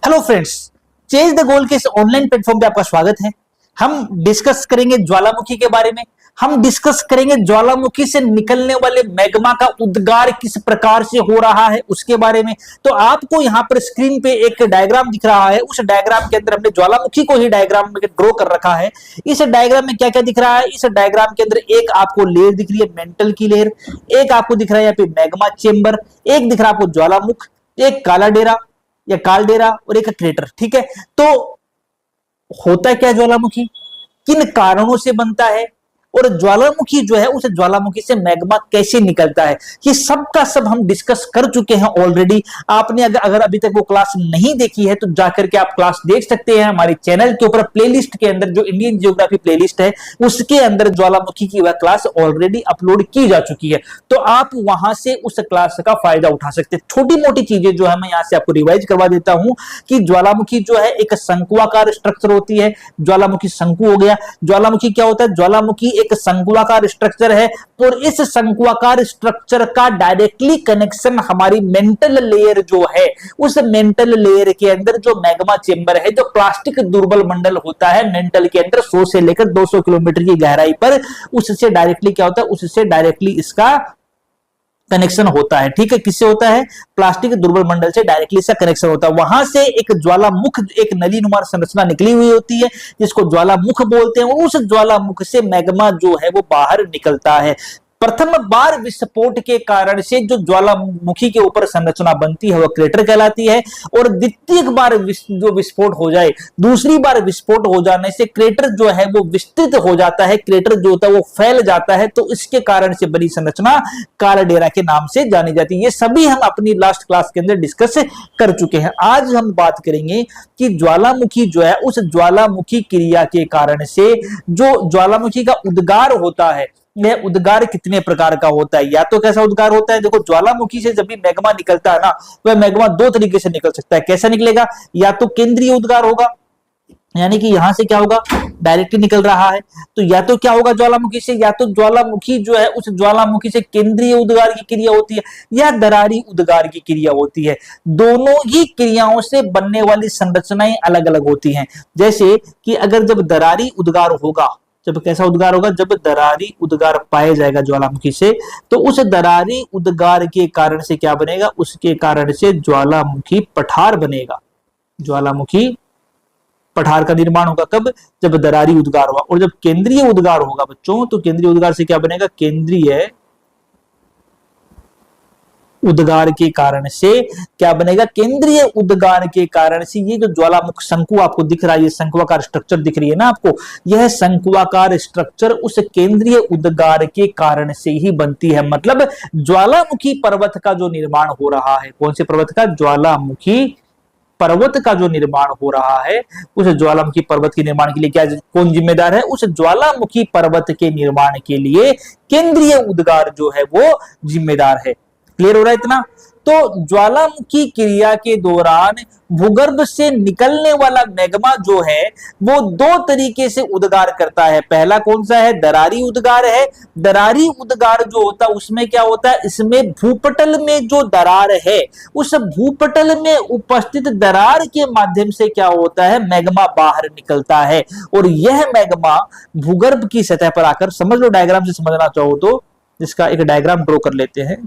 Hello friends, chase the goal के इस online platform पे आपका स्वागत है। हम डिस्कस करेंगे ज्वालामुखी के बारे में। हम डिस्कस करेंगे ज्वालामुखी से निकलने वाले मैग्मा का उद्गार किस प्रकार से हो रहा है उसके बारे में। तो आपको यहां पर स्क्रीन पे एक डायग्राम दिख रहा है। उस डायग्राम के अंदर हमने ज्वालामुखी को ही डायग्राम में ड्रॉ कर रखा है। इस डायग्राम में क्या क्या दिख रहा है? इस डायग्राम के अंदर एक आपको लेयर दिख रही है, मेंटल की लेयर। एक आपको दिख रहा है यहाँ पे मैग्मा चेंबर। एक दिख रहा है आपको ज्वालामुख, एक काला डेरा या कालडेरा और एक क्रेटर। ठीक है, तो होता क्या ज्वालामुखी, किन कारणों से बनता है और ज्वालामुखी जो है उस ज्वालामुखी से मैग्मा कैसे निकलता है, ये सब का सब हम डिस्कस कर चुके हैं ऑलरेडी। आपने अगर अभी तक वो क्लास नहीं देखी है तो जाकर के आप क्लास देख सकते हैं हमारे चैनल के ऊपर। प्लेलिस्ट के अंदर जो इंडियन जियोग्राफी प्लेलिस्ट है उसके अंदर ज्वालामुखी की वह क्लास ऑलरेडी अपलोड की जा चुकी है, तो आप वहां से उस क्लास का फायदा उठा सकते हैं। छोटी मोटी चीजें जो है मैं यहां से आपको रिवाइज करवा देता हूं कि ज्वालामुखी जो है एक शंकुआकार स्ट्रक्चर होती है। ज्वालामुखी शंकु हो गया। ज्वालामुखी क्या होता है? ज्वालामुखी एक शंकुआकार स्ट्रक्चर है और इस शंकुआकार स्ट्रक्चर का डायरेक्टली कनेक्शन हमारी मेंटल लेयर जो है, उस मेंटल लेयर के अंदर जो मैग्मा चेंबर है, जो प्लास्टिक दुर्बल मंडल होता है मेंटल के अंदर 100 से लेकर 200 किलोमीटर की गहराई पर, उससे डायरेक्टली क्या होता है? उससे डायरेक्टली इसका कनेक्शन होता है। ठीक है, किससे होता है? प्लास्टिक दुर्बल मंडल से डायरेक्टली इसका कनेक्शन होता है। वहां से एक ज्वालामुख, एक नलीनुमा संरचना निकली हुई होती है जिसको ज्वालामुख बोलते हैं, और उस ज्वालामुख से मैग्मा जो है वो बाहर निकलता है। प्रथम बार विस्फोट के कारण से जो ज्वालामुखी के ऊपर संरचना बनती है वह क्रेटर कहलाती है, और द्वितीय बार जो विस्फोट हो जाए, दूसरी बार विस्फोट हो जाने से क्रेटर जो है वो विस्तृत हो जाता है, क्रेटर जो होता है वो फैल जाता है, तो इसके कारण से बनी संरचना कालडेरा के नाम से जानी जाती है। ये सभी हम अपनी लास्ट क्लास के अंदर डिस्कस कर चुके हैं। आज हम बात करेंगे कि ज्वालामुखी जो है उस ज्वालामुखी क्रिया के कारण से जो ज्वालामुखी का उद्गार होता है, यह उद्गार कितने प्रकार का होता है। या तो कैसा उद्गार होता है? देखो, ज्वालामुखी से जब भी मैग्मा निकलता है ना, वह मैग्मा दो तरीके से निकल सकता है। कैसा निकलेगा? या तो केंद्रीय उद्गार होगा, यानी कि यहां से क्या होगा? डायरेक्टली निकल रहा है, तो या तो क्या होगा ज्वालामुखी से, या तो ज्वालामुखी जो है उस ज्वालामुखी से केंद्रीय उद्गार की क्रिया होती है या दरारी उद्गार की क्रिया होती है। दोनों ही क्रियाओं से बनने वाली संरचनाएं अलग अलग होती हैं। जैसे कि अगर जब दरारी उद्गार होगा, जब कैसा उद्गार होगा? जब दरारी उद्गार पाया जाएगा ज्वालामुखी से, तो उस दरारी उद्गार के कारण से क्या बनेगा? उसके कारण से ज्वालामुखी पठार बनेगा। ज्वालामुखी पठार का निर्माण होगा कब? जब दरारी उद्गार होगा। और जब केंद्रीय उद्गार होगा बच्चों, तो केंद्रीय उद्गार से क्या बनेगा? केंद्रीय उद्गार के कारण से क्या बनेगा? केंद्रीय उद्गार के कारण से ये जो ज्वालामुख शंकु आपको दिख रहा है, ये शंकुआकार स्ट्रक्चर दिख रही है ना आपको, यह शंकुआकार स्ट्रक्चर उस केंद्रीय उद्गार के कारण से ही बनती है। मतलब ज्वालामुखी पर्वत का जो निर्माण हो रहा है, कौन से पर्वत का? ज्वालामुखी पर्वत का जो निर्माण हो रहा है, उस ज्वालामुखी पर्वत के निर्माण के लिए क्या, कौन जिम्मेदार है? उस ज्वालामुखी पर्वत के निर्माण के लिए केंद्रीय उद्गार जो है वो जिम्मेदार है। क्लियर हो रहा है इतना? तो ज्वालामुखी क्रिया के दौरान भूगर्भ से निकलने वाला मैग्मा जो है वो दो तरीके से उद्गार करता है। पहला कौन सा है? दरारी उद्गार है। दरारी उद्गार जो होता है उसमें क्या होता है? इसमें भूपटल में जो दरार है, उस भूपटल में उपस्थित दरार के माध्यम से क्या होता है? मैग्मा बाहर निकलता है, और यह मैग्मा भूगर्भ की सतह पर आकर, समझ लो, डायग्राम से समझना चाहो तो इसका एक डायग्राम ड्रॉ कर लेते हैं।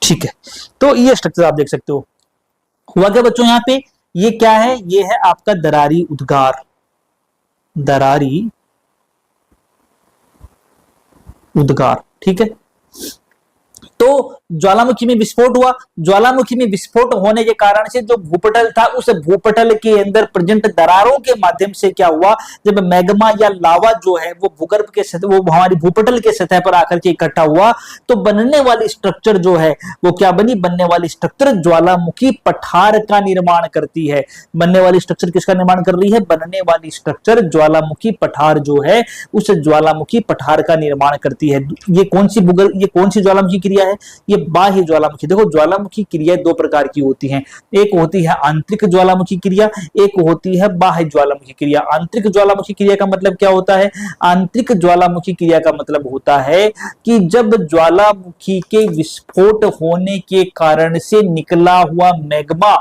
ठीक है, तो ये स्ट्रक्चर आप देख सकते हो। हुआ क्या बच्चों यहाँ पे? ये क्या है? ये है आपका दरारी उद्गार। दरारी उद्गार, ठीक है। तो ज्वालामुखी में विस्फोट हुआ। ज्वालामुखी में विस्फोट होने के कारण से जो भूपटल था, उस भूपटल के अंदर प्रेजेंट दरारों के माध्यम से क्या हुआ, जब मैग्मा या लावा जो है वो भूगर्भ के सतह, वो हमारी भूपटल के सतह पर आकर के इकट्ठा हुआ, तो बनने वाली स्ट्रक्चर जो है वो क्या बनी, बनने वाली स्ट्रक्चर ज्वालामुखी पठार का निर्माण करती है। बनने वाली स्ट्रक्चर किसका निर्माण कर रही है, बनने वाली स्ट्रक्चर ज्वालामुखी पठार जो है उस ज्वालामुखी पठार का निर्माण करती है। ये कौन सी ज्वालामुखी क्रिया है, ये बाह्य ज्वालामुखी। देखो ज्वालामुखी क्रिया दो प्रकार की होती हैं, एक होती है आंतरिक ज्वालामुखी क्रिया, एक होती है बाह्य ज्वालामुखी क्रिया। आंतरिक ज्वालामुखी क्रिया का मतलब क्या होता है, आंतरिक ज्वालामुखी क्रिया का मतलब होता है कि जब ज्वालामुखी के विस्फोट होने के कारण से निकला हुआ मैग्मा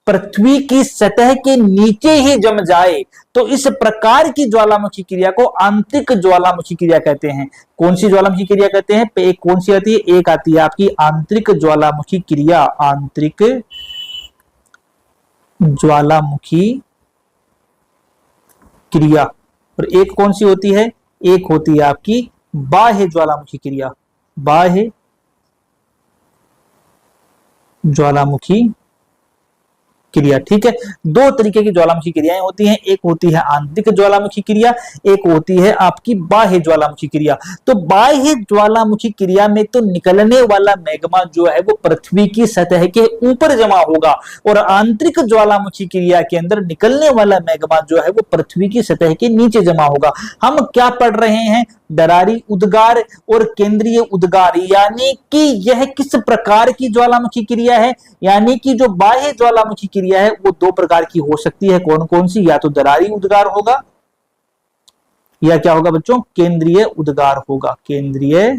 पृथ्वी की सतह के नीचे ही जम जाए, तो इस प्रकार की ज्वालामुखी क्रिया को आंतरिक ज्वालामुखी क्रिया कहते हैं। कौन सी ज्वालामुखी क्रिया कहते हैं, एक कौन सी आती है, एक आती है आपकी आंतरिक ज्वालामुखी क्रिया, आंतरिक ज्वालामुखी क्रिया। और एक कौन सी होती है, एक होती है आपकी बाह्य ज्वालामुखी क्रिया, बाह्य ज्वालामुखी क्रिया। ठीक है, दो तरीके की ज्वालामुखी क्रियाएं होती हैं, एक होती है आंतरिक ज्वालामुखी क्रिया, एक होती है आपकी बाह्य ज्वालामुखी क्रिया। तो बाह्य ज्वालामुखी क्रिया में तो निकलने वाला मैग्मा जो है वो पृथ्वी की सतह के ऊपर जमा होगा, और आंतरिक ज्वालामुखी क्रिया के अंदर निकलने वाला मैग्मा जो है वो पृथ्वी की सतह के नीचे जमा होगा। हम क्या पढ़ रहे हैं, दरारी उद्गार और केंद्रीय उद्गार, यानी कि यह किस प्रकार की ज्वालामुखी क्रिया है, यानी कि जो बाह्य ज्वालामुखी क्रिया है वो दो प्रकार की हो सकती है। कौन कौन सी, या तो दरारी उद्गार होगा या क्या होगा बच्चों, केंद्रीय उद्गार होगा, केंद्रीय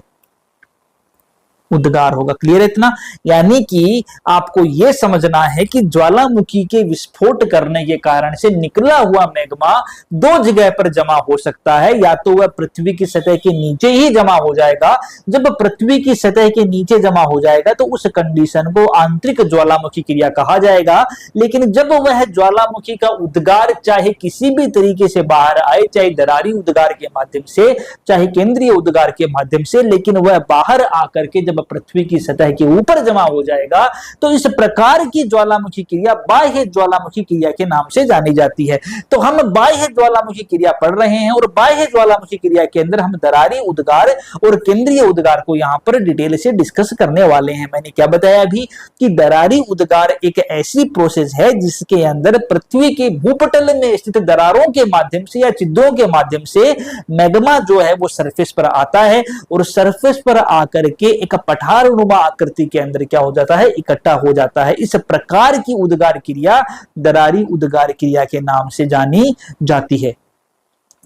उद्गार होगा। क्लियर है इतना, यानी कि आपको यह समझना है कि ज्वालामुखी के विस्फोट करने के कारण से निकला हुआ मैग्मा दो जगह पर जमा हो सकता है, या तो वह पृथ्वी की सतह के नीचे ही जमा हो जाएगा। जब पृथ्वी की सतह के नीचे जमा हो जाएगा तो उस कंडीशन को आंतरिक ज्वालामुखी क्रिया कहा जाएगा। लेकिन जब वह ज्वालामुखी का उद्गार चाहे किसी भी तरीके से बाहर आए, चाहे दरारी उद्गार के माध्यम से, चाहे केंद्रीय उद्गार के माध्यम से, लेकिन वह बाहर आकर के जब पृथ्वी की सतह के ऊपर जमा हो जाएगा, तो इस प्रकार की ज्वालामुखी क्रिया बाह्य ज्वालामुखी क्रिया के नाम से जानी जाती है। तो हम बाह्य ज्वालामुखी क्रिया पढ़ रहे हैं, और बाह्य ज्वालामुखी क्रिया के अंदर हम दरारी उद्गार और केंद्रीय उद्गार को यहां पर डिटेल से डिस्कस करने वाले हैं। मैंने क्या बताया अभी कि दरारी उद्गार एक ऐसी प्रोसेस है जिसके अंदर पृथ्वी के भूपटल में स्थित दरारों के माध्यम से या छिद्रों के माध्यम से मैग्मा जो है वो सरफेस पर आता है, और सरफेस पर आकर के एक पठारनुमा आकृति के अंदर क्या हो जाता है, इकट्ठा हो जाता है। इस प्रकार की उद्गार क्रिया दरारी उद्गार क्रिया के नाम से जानी जाती है।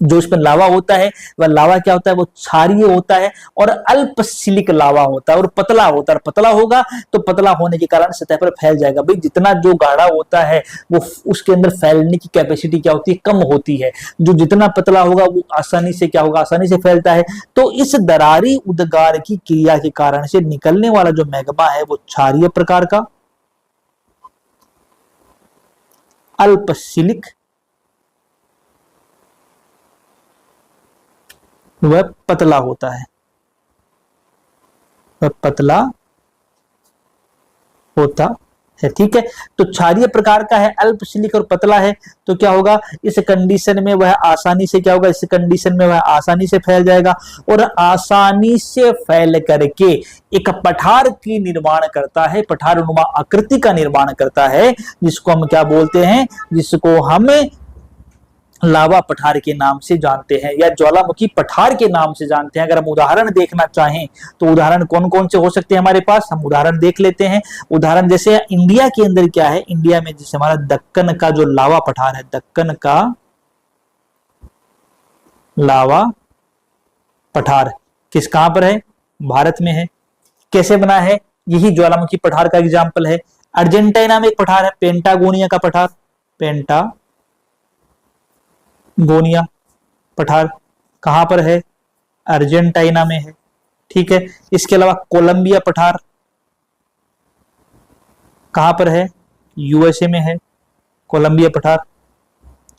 जो इसमें लावा होता है वह लावा क्या होता है, वो क्षारीय होता है और अल्पशिलिक लावा होता है और पतला होता है। पतला होगा तो पतला होने के कारण सतह पर फैल जाएगा। भाई जितना जो गाढ़ा होता है वो उसके अंदर फैलने की कैपेसिटी क्या होती है, कम होती है। जो जितना पतला होगा वो आसानी से क्या होगा, आसानी से फैलता है। तो इस दरारी उद्गार की क्रिया के कारण से निकलने वाला जो मैग्मा है वो क्षारीय प्रकार का, अल्पशिलिक, वह पतला होता है, वह पतला होता है। ठीक है, तो क्षारीय प्रकार का है, अल्पशिलिक और पतला है, तो क्या होगा, इस कंडीशन में वह आसानी से क्या होगा, इस कंडीशन में वह आसानी से फैल जाएगा और आसानी से फैल करके एक पठार की निर्माण करता है, पठारनुमा आकृति का निर्माण करता है, जिसको हम क्या बोलते हैं, जिसको हम लावा पठार के नाम से जानते हैं या ज्वालामुखी पठार के नाम से जानते हैं। अगर हम उदाहरण देखना चाहें तो उदाहरण कौन कौन से हो सकते हैं हमारे पास, हम उदाहरण देख लेते हैं। उदाहरण जैसे इंडिया के अंदर क्या है, इंडिया में जैसे हमारा दक्कन का जो लावा पठार है, दक्कन का लावा पठार किस कहां पर है, भारत में है। कैसे बना है, यही ज्वालामुखी पठार का एग्जाम्पल है। अर्जेंटीना में एक पठार है, पेंटागोनिया का पठार, पेंटागोनिया पठार कहां पर है, अर्जेंटीना में है। ठीक है, इसके अलावा कोलंबिया पठार कहां पर है, यूएसए में है। कोलंबिया पठार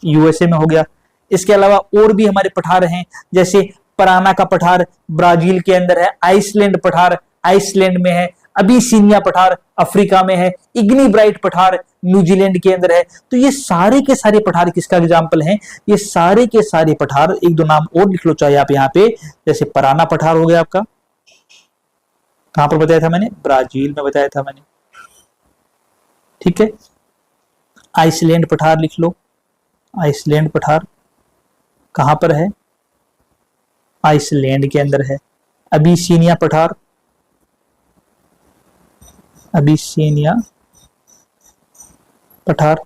यूएसए में हो गया। इसके अलावा और भी हमारे पठार हैं, जैसे पराना का पठार ब्राजील के अंदर है। आइसलैंड पठार आइसलैंड में है। अबिसिनिया पठार अफ्रीका में है, इग्निब्राइट पठार न्यूजीलैंड के अंदर है। तो ये सारे के सारे पठार किसका एग्जाम्पल हैं? ये सारे के सारे पठार, एक दो नाम और लिख लो चाहे आप यहाँ पे, जैसे पराना पठार हो गया आपका, कहां पर बताया था मैंने? ब्राजील में बताया था मैंने, ठीक है। आइसलैंड पठार लिख लो, आइसलैंड पठार कहां पर है? आइसलैंड के अंदर है। अबिसिनिया पठार, अबिसिनिया पठार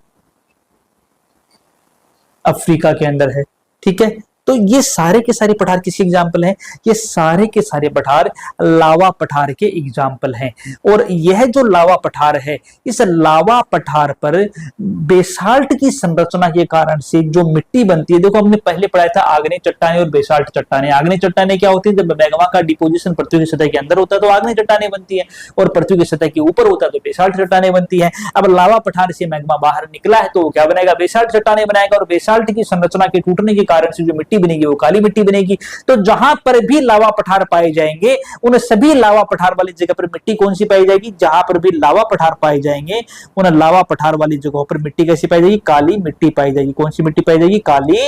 अफ्रीका के अंदर है, ठीक है। तो ये सारे के सारे पठार किसके एग्जाम्पल हैं? ये सारे के सारे पठार लावा पठार के एग्जाम्पल हैं। और यह जो लावा पठार है, इस लावा पठार पर बेसाल्ट की संरचना के कारण से जो मिट्टी बनती है, देखो हमने पहले पढ़ाया था आग्नेय चट्टानें और बेसाल्ट चट्टानें। आग्नेय चट्टानें क्या होती है? जब मैग्मा का डिपोजिशन पृथ्वी की सतह के अंदर होता है तो आग्नेय चट्टानें बनती है, और पृथ्वी की सतह के ऊपर होता है तो बेसाल्ट चट्टानें बनती है। अब लावा पठार से मैग्मा बाहर निकला है तो क्या बनाएगा? बेसाल्ट चट्टानें बनाएगा, और बेसाल्ट की संरचना के टूटने के कारण से जो मिट्टी बनेगी वो काली मिट्टी बनेगी। तो जहां पर भी लावा पठार पाए जाएंगे, उन सभी लावा पठार वाली जगह पर मिट्टी कौन सी पाई जाएगी? जहां पर भी लावा पठार पाए जाएंगे, उन लावा पठार वाली जगहों पर मिट्टी कैसी पाई जाएगी? काली मिट्टी पाई जाएगी। कौन सी मिट्टी पाई जाएगी? काली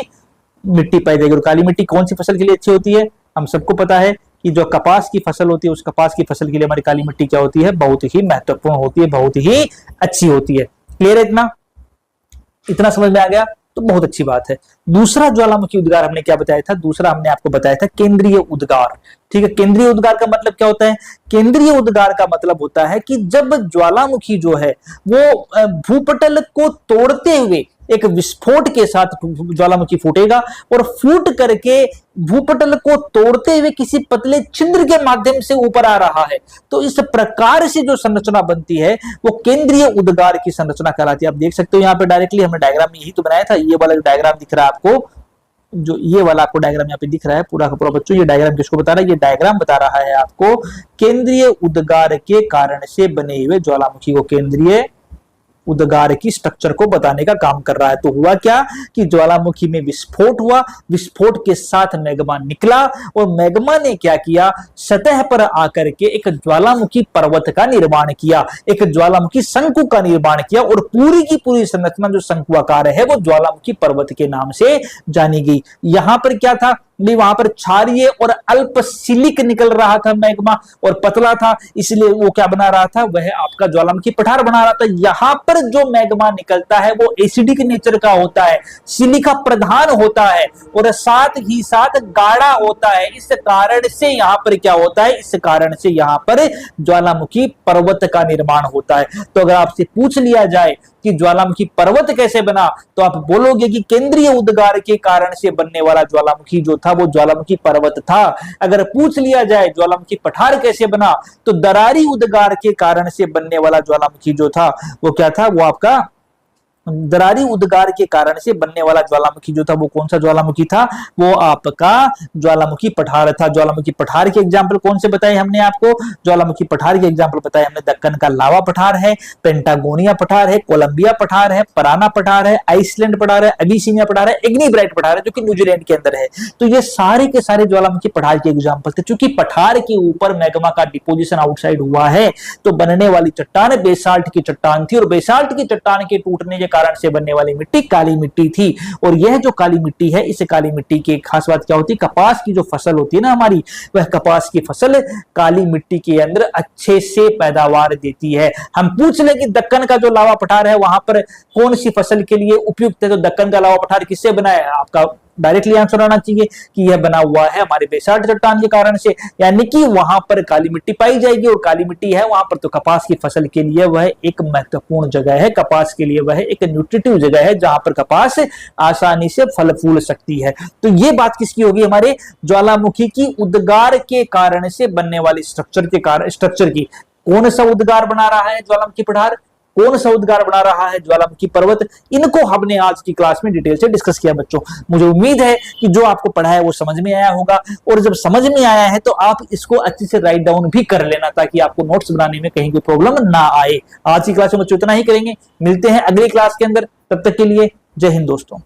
मिट्टी पाई जाएगी। और काली मिट्टी कौन सी फसल के लिए अच्छी होती है? हम सबको पता है कि जो कपास की फसल होती है, उस कपास की फसल के लिए हमारी काली मिट्टी क्या होती है? बहुत ही महत्वपूर्ण होती है, बहुत ही अच्छी होती है। क्लियर है? इतना समझ में आ गया तो बहुत अच्छी बात है। दूसरा ज्वालामुखी उद्गार हमने क्या बताया था? दूसरा हमने आपको बताया था केंद्रीय उद्गार, ठीक है। केंद्रीय उद्गार का मतलब क्या होता है? केंद्रीय उद्गार का मतलब होता है कि जब ज्वालामुखी जो है वो भूपटल को तोड़ते हुए एक विस्फोट के साथ ज्वालामुखी फूटेगा, और फूट करके भूपटल को तोड़ते हुए किसी पतले छिद्र के माध्यम से ऊपर आ रहा है। तो इस प्रकार से जो संरचना बनती है वो केंद्रीय उद्गार की संरचना कहलाती है। आप देख सकते हो यहाँ पे डायरेक्टली हमने डायग्राम में यही तो बनाया था। ये वाला डायग्राम दिख रहा है आपको, जो ये वाला आपको डायग्राम यहाँ पे दिख रहा है पूरा का पूरा बच्चों, ये डायग्राम किसको बता रहा है? ये डायग्राम बता रहा है आपको केंद्रीय उद्गार के कारण से बने हुए ज्वालामुखी को, केंद्रीय उद्गार की स्ट्रक्चर को बताने का काम कर रहा है। तो हुआ क्या कि ज्वालामुखी में विस्फोट हुआ, विस्फोट के साथ मैग्मा निकला, और मैग्मा ने क्या किया? सतह पर आकर के एक ज्वालामुखी पर्वत का निर्माण किया, एक ज्वालामुखी शंकु का निर्माण किया, और पूरी की पूरी संरचना जो शंकुआकार है वो ज्वालामुखी पर्वत के नाम से जानी गई। यहां पर क्या था? वहां पर क्षारीय और अल्पसिलिक निकल रहा था मैग्मा, और पतला था, इसलिए वो क्या बना रहा था? वह आपका ज्वालामुखी पठार बना रहा था। यहां पर जो मैग्मा निकलता है वो एसिडिक नेचर का होता है, सिलिका प्रधान होता है, और साथ ही साथ गाढ़ा होता है। इस कारण से यहां पर क्या होता है? इस कारण से यहां पर ज्वालामुखी पर्वत का निर्माण होता है। तो अगर आपसे पूछ लिया जाए कि ज्वालामुखी पर्वत कैसे बना, तो आप बोलोगे कि केंद्रीय उद्गार के कारण से बनने वाला ज्वालामुखी जो था वो ज्वालामुखी पर्वत था। अगर पूछ लिया जाए ज्वालामुखी पठार कैसे बना, तो दरारी उद्गार के कारण से बनने वाला ज्वालामुखी जो था वो क्या था? वो आपका दरारी उद्गार के कारण से बनने वाला ज्वालामुखी जो था वो कौन सा ज्वालामुखी था? वो आपका ज्वालामुखी पठार था। ज्वालामुखी पठार के एग्जाम्पल कौन से बताए हमने आपको? ज्वालामुखी पठार के एग्जाम्पल बताए हमने, दक्कन का लावा पठार है, पेंटागोनिया पठार है, कोलंबिया पठार है, पराना पठार है, आइसलैंड पठार है, अबिसिनिया पठार है, इग्निब्राइट पठार है जो कि न्यूजीलैंड के अंदर है। तो ये सारे के सारे ज्वालामुखी पठार के एग्जाम्पल थे। चूंकि पठार के ऊपर मैग्मा का डिपोजिशन आउटसाइड हुआ है तो बनने वाली चट्टान बेसाल्ट की चट्टान थी, और बेसाल्ट की चट्टान के टूटने के कारण से बनने वाली मिट्टी काली मिट्टी थी। और यह जो काली मिट्टी है, इस काली मिट्टी की खास बात क्या होती है? कपास की जो फसल होती है ना हमारी, वह कपास की फसल काली मिट्टी के अंदर अच्छे से पैदावार देती है। हम पूछ ले कि दक्कन का जो लावा पठार है वहां पर कौन सी फसल के लिए उपयुक्त है, तो दक्कन का लावा पठार किससे बना है? आपका डायरेक्टली आंसर आना चाहिए कि यह बना हुआ है हमारे बेसाल्ट चट्टान के कारण से, यानी कि वहां पर काली मिट्टी पाई जाएगी, और काली मिट्टी है वहां पर तो कपास की फसल के लिए वह एक महत्वपूर्ण जगह है, कपास के लिए वह एक न्यूट्रिटिव जगह है जहां पर कपास आसानी से फल फूल सकती है। तो ये बात किसकी होगी? हमारे ज्वालामुखी की उद्गार के कारण से बनने वाली स्ट्रक्चर की। कौन सा उद्गार बना रहा है ज्वालामुखी पठार? कौन सा उद्गार बना रहा है ज्वालामुखी पर्वत? इनको हमने आज की क्लास में डिटेल से डिस्कस किया बच्चों। मुझे उम्मीद है कि जो आपको पढ़ा है वो समझ में आया होगा, और जब समझ में आया है तो आप इसको अच्छे से राइट डाउन भी कर लेना ताकि आपको नोट्स बनाने में कहीं कोई प्रॉब्लम ना आए। आज की क्लास में बच्चों इतना ही करेंगे, मिलते हैं अगली क्लास के अंदर। तब तक के लिए जय हिंद दोस्तों।